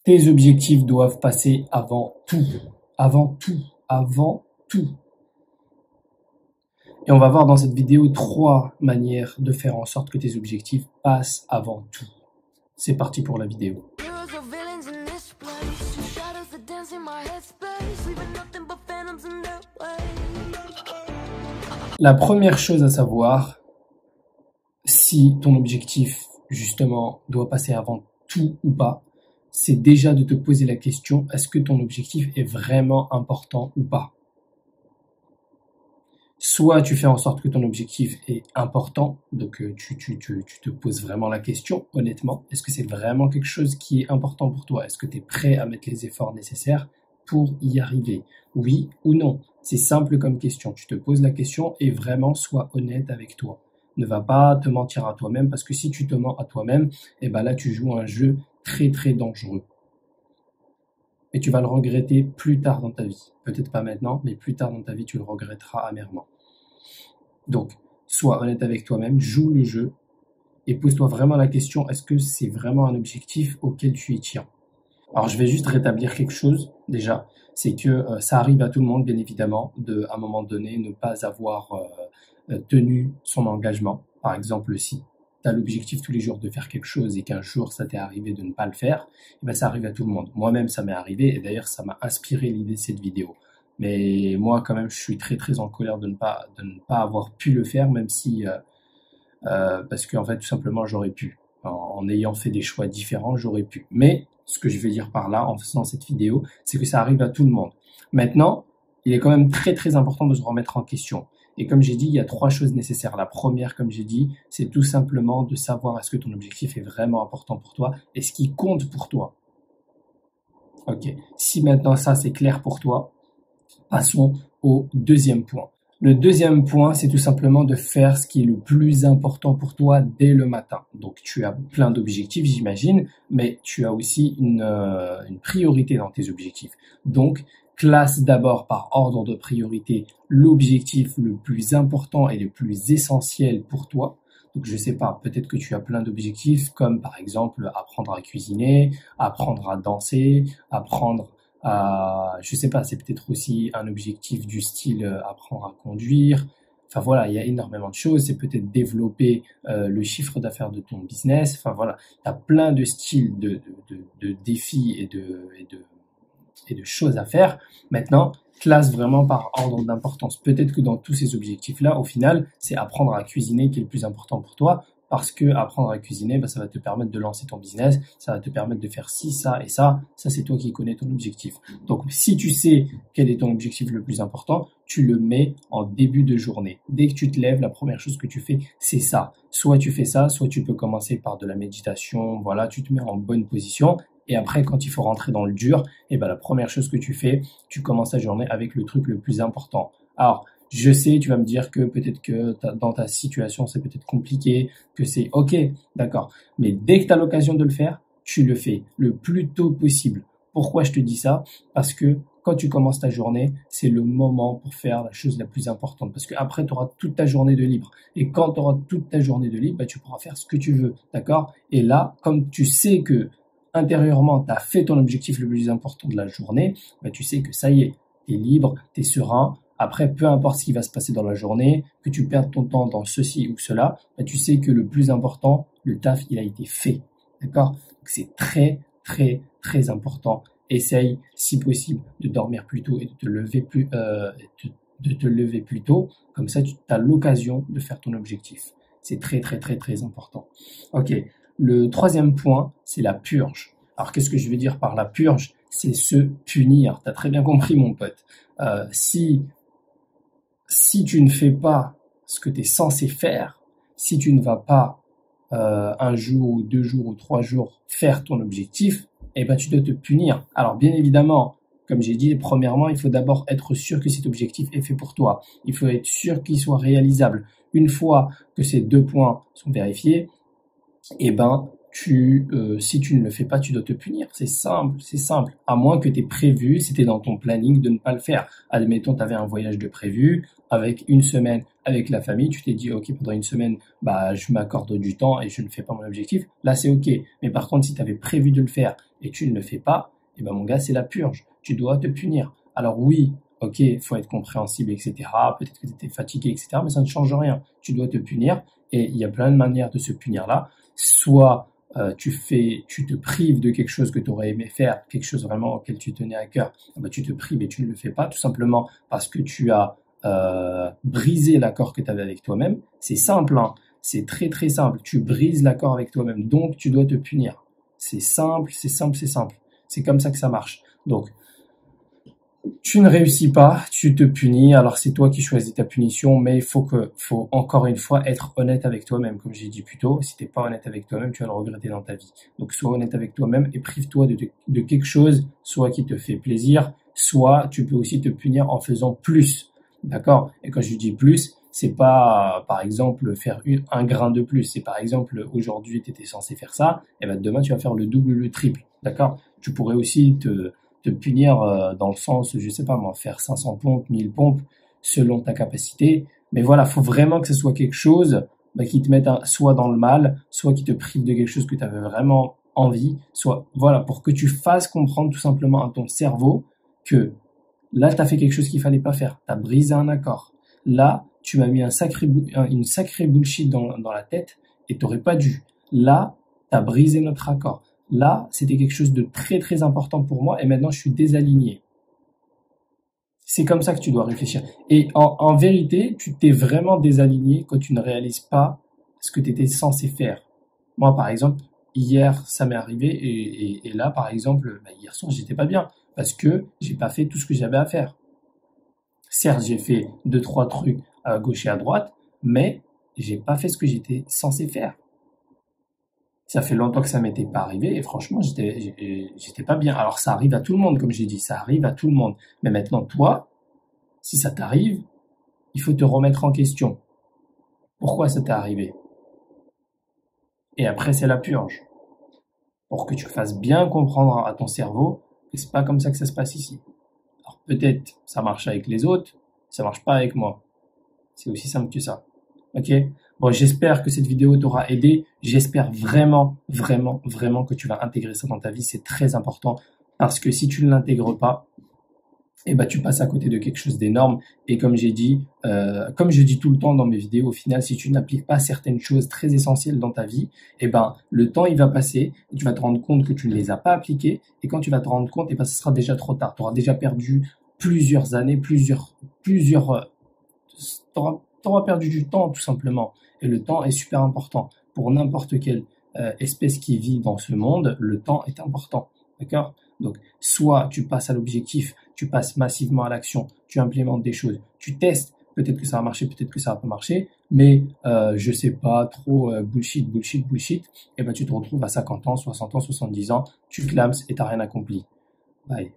Tes objectifs doivent passer avant tout, avant tout, avant tout. Et on va voir dans cette vidéo 3 manières de faire en sorte que tes objectifs passent avant tout. C'est parti pour la vidéo. La première chose à savoir, si ton objectif justement doit passer avant tout ou pas, c'est déjà de te poser la question, est-ce que ton objectif est vraiment important ou pas? Soit tu fais en sorte que ton objectif est important, donc tu te poses vraiment la question, honnêtement, est-ce que c'est vraiment quelque chose qui est important pour toi? Est-ce que tu es prêt à mettre les efforts nécessaires pour y arriver? Oui ou non? C'est simple comme question, tu te poses la question et vraiment sois honnête avec toi. Ne va pas te mentir à toi-même, parce que si tu te mens à toi-même, eh ben là tu joues un jeu très très dangereux. Et tu vas le regretter plus tard dans ta vie. Peut-être pas maintenant, mais plus tard dans ta vie, tu le regretteras amèrement. Donc, sois honnête avec toi-même, joue le jeu et pose-toi vraiment la question, est-ce que c'est vraiment un objectif auquel tu y tiens? Alors, je vais juste rétablir quelque chose, déjà, c'est que ça arrive à tout le monde, bien évidemment, de, à un moment donné, ne pas avoir tenu son engagement. Par exemple, si tu as l'objectif tous les jours de faire quelque chose et qu'un jour ça t'est arrivé de ne pas le faire, eh ben ça arrive à tout le monde. Moi-même, ça m'est arrivé et d'ailleurs, ça m'a inspiré l'idée de cette vidéo. Mais moi, quand même, je suis très très en colère de ne pas avoir pu le faire, même si parce qu'en fait, tout simplement, j'aurais pu. En ayant fait des choix différents, j'aurais pu. Mais ce que je vais dire par là, en faisant cette vidéo, c'est que ça arrive à tout le monde. Maintenant, il est quand même très très important de se remettre en question. Et comme j'ai dit, il y a 3 choses nécessaires. La première, comme j'ai dit, c'est tout simplement de savoir est-ce que ton objectif est vraiment important pour toi et ce qui compte pour toi. Ok. Si maintenant ça c'est clair pour toi, passons au deuxième point. Le deuxième point, c'est tout simplement de faire ce qui est le plus important pour toi dès le matin. Donc, tu as plein d'objectifs, j'imagine, mais tu as aussi une priorité dans tes objectifs. Donc, classe d'abord par ordre de priorité l'objectif le plus important et le plus essentiel pour toi. Donc, je sais pas, peut-être que tu as plein d'objectifs comme, par exemple, apprendre à cuisiner, apprendre à danser, apprendre je sais pas, c'est peut-être aussi un objectif du style apprendre à conduire. Enfin voilà, il y a énormément de choses. C'est peut-être développer le chiffre d'affaires de ton business. Enfin voilà, tu as plein de styles de défis et de choses à faire. Maintenant, classe vraiment par ordre d'importance. Peut-être que dans tous ces objectifs-là, au final, c'est apprendre à cuisiner qui est le plus important pour toi. Parce que apprendre à cuisiner, ça va te permettre de lancer ton business, ça va te permettre de faire ci, ça et ça. Ça, c'est toi qui connais ton objectif. Donc, si tu sais quel est ton objectif le plus important, tu le mets en début de journée. Dès que tu te lèves, la première chose que tu fais, c'est ça. Soit tu fais ça, soit tu peux commencer par de la méditation. Voilà, tu te mets en bonne position. Et après, quand il faut rentrer dans le dur, la première chose que tu fais, tu commences ta journée avec le truc le plus important. Alors, je sais, tu vas me dire que peut-être que dans ta situation, c'est peut-être compliqué, que c'est ok, d'accord. Mais dès que tu as l'occasion de le faire, tu le fais le plus tôt possible. Pourquoi je te dis ça? Parce que quand tu commences ta journée, c'est le moment pour faire la chose la plus importante. Parce qu'après, tu auras toute ta journée de libre. Et quand tu auras toute ta journée de libre, tu pourras faire ce que tu veux, d'accord? Et là, comme tu sais que intérieurement, tu as fait ton objectif le plus important de la journée, tu sais que ça y est, tu es libre, tu es serein. Après, peu importe ce qui va se passer dans la journée, que tu perdes ton temps dans ceci ou cela, tu sais que le plus important, le taf, il a été fait. D'accord? Donc, c'est très, très, très important. Essaye, si possible, de dormir plus tôt et de te lever plus tôt. Comme ça, tu as l'occasion de faire ton objectif. C'est très, très, très, très important. Ok. Le troisième point, c'est la purge. Alors, qu'est-ce que je veux dire par la purge? C'est se punir. Tu as très bien compris, mon pote. Si tu ne fais pas ce que tu es censé faire, si tu ne vas pas un jour ou 2 jours ou 3 jours faire ton objectif, tu dois te punir. Alors bien évidemment, comme j'ai dit, premièrement, il faut d'abord être sûr que cet objectif est fait pour toi. Il faut être sûr qu'il soit réalisable. Une fois que ces 2 points sont vérifiés, si tu ne le fais pas, tu dois te punir. C'est simple, c'est simple. À moins que tu aies prévu, c'était dans ton planning de ne pas le faire. Admettons, tu avais un voyage de prévu, avec une semaine avec la famille, tu t'es dit, ok, pendant une semaine, bah, je m'accorde du temps et je ne fais pas mon objectif. Là, c'est ok. Mais par contre, si tu avais prévu de le faire et tu ne le fais pas, eh ben, mon gars, c'est la purge. Tu dois te punir. Alors oui, ok, faut être compréhensible, etc. Peut-être que tu étais fatigué, etc. Mais ça ne change rien. Tu dois te punir et il y a plein de manières de se punir là. Soit tu te prives de quelque chose que tu aurais aimé faire, quelque chose vraiment auquel tu tenais à cœur, bah, tu te prives et tu ne le fais pas, tout simplement parce que tu as brisé l'accord que tu avais avec toi-même. C'est simple, hein, c'est très très simple. Tu brises l'accord avec toi-même, donc tu dois te punir. C'est simple, c'est simple, c'est simple. C'est comme ça que ça marche. Donc, tu ne réussis pas, tu te punis, alors c'est toi qui choisis ta punition, mais il faut encore une fois être honnête avec toi-même, comme j'ai dit plus tôt. Si t'es pas honnête avec toi-même, tu vas le regretter dans ta vie. Donc sois honnête avec toi-même et prive-toi de quelque chose, soit qui te fait plaisir, soit tu peux aussi te punir en faisant plus. D'accord? Et quand je dis plus, c'est pas, par exemple, faire un grain de plus. C'est par exemple, aujourd'hui, tu étais censé faire ça, et ben demain, tu vas faire le double, le triple. D'accord? Tu pourrais aussi te punir dans le sens, je sais pas moi, faire 500 pompes, 1000 pompes, selon ta capacité. Mais voilà, faut vraiment que ce soit quelque chose qui te mette soit dans le mal, soit qui te prive de quelque chose que tu avais vraiment envie, soit, voilà, pour que tu fasses comprendre tout simplement à ton cerveau que là, tu as fait quelque chose qu'il fallait pas faire. Tu as brisé un accord. Là, tu m'as mis une sacrée bullshit dans la tête et t'aurais pas dû. Là, tu as brisé notre accord. Là, c'était quelque chose de très très important pour moi et maintenant je suis désaligné. C'est comme ça que tu dois réfléchir. Et en vérité, tu t'es vraiment désaligné quand tu ne réalises pas ce que tu étais censé faire. Moi, par exemple, hier, ça m'est arrivé et là, par exemple, hier soir, j'étais pas bien parce que j'ai pas fait tout ce que j'avais à faire. Certes, j'ai fait 2-3 trucs à gauche et à droite, mais j'ai pas fait ce que j'étais censé faire. Ça fait longtemps que ça m'était pas arrivé et franchement, j'étais pas bien. Alors ça arrive à tout le monde, comme j'ai dit, ça arrive à tout le monde. Mais maintenant, toi, si ça t'arrive, il faut te remettre en question. Pourquoi ça t'est arrivé? Et après, c'est la purge. Pour que tu fasses bien comprendre à ton cerveau que c'est pas comme ça que ça se passe ici. Alors peut-être ça marche avec les autres, ça marche pas avec moi. C'est aussi simple que ça. Ok? Bon, j'espère que cette vidéo t'aura aidé. J'espère vraiment, vraiment, vraiment que tu vas intégrer ça dans ta vie. C'est très important parce que si tu ne l'intègres pas, eh ben, tu passes à côté de quelque chose d'énorme. Et comme j'ai dit, comme je dis tout le temps dans mes vidéos, au final, si tu n'appliques pas certaines choses très essentielles dans ta vie, eh ben, le temps, il va passer et tu vas te rendre compte que tu ne les as pas appliquées. Et quand tu vas te rendre compte, eh ben, ce sera déjà trop tard. Tu auras déjà perdu plusieurs années, t'auras perdu du temps, tout simplement. Et le temps est super important. Pour n'importe quelle espèce qui vit dans ce monde, le temps est important. D'accord? Donc, soit tu passes à l'objectif, tu passes massivement à l'action, tu implémentes des choses, tu testes, peut-être que ça va marcher, peut-être que ça va pas marcher, mais je sais pas, trop bullshit, et ben tu te retrouves à 50 ans, 60 ans, 70 ans, tu clames et t'as rien accompli. Bye.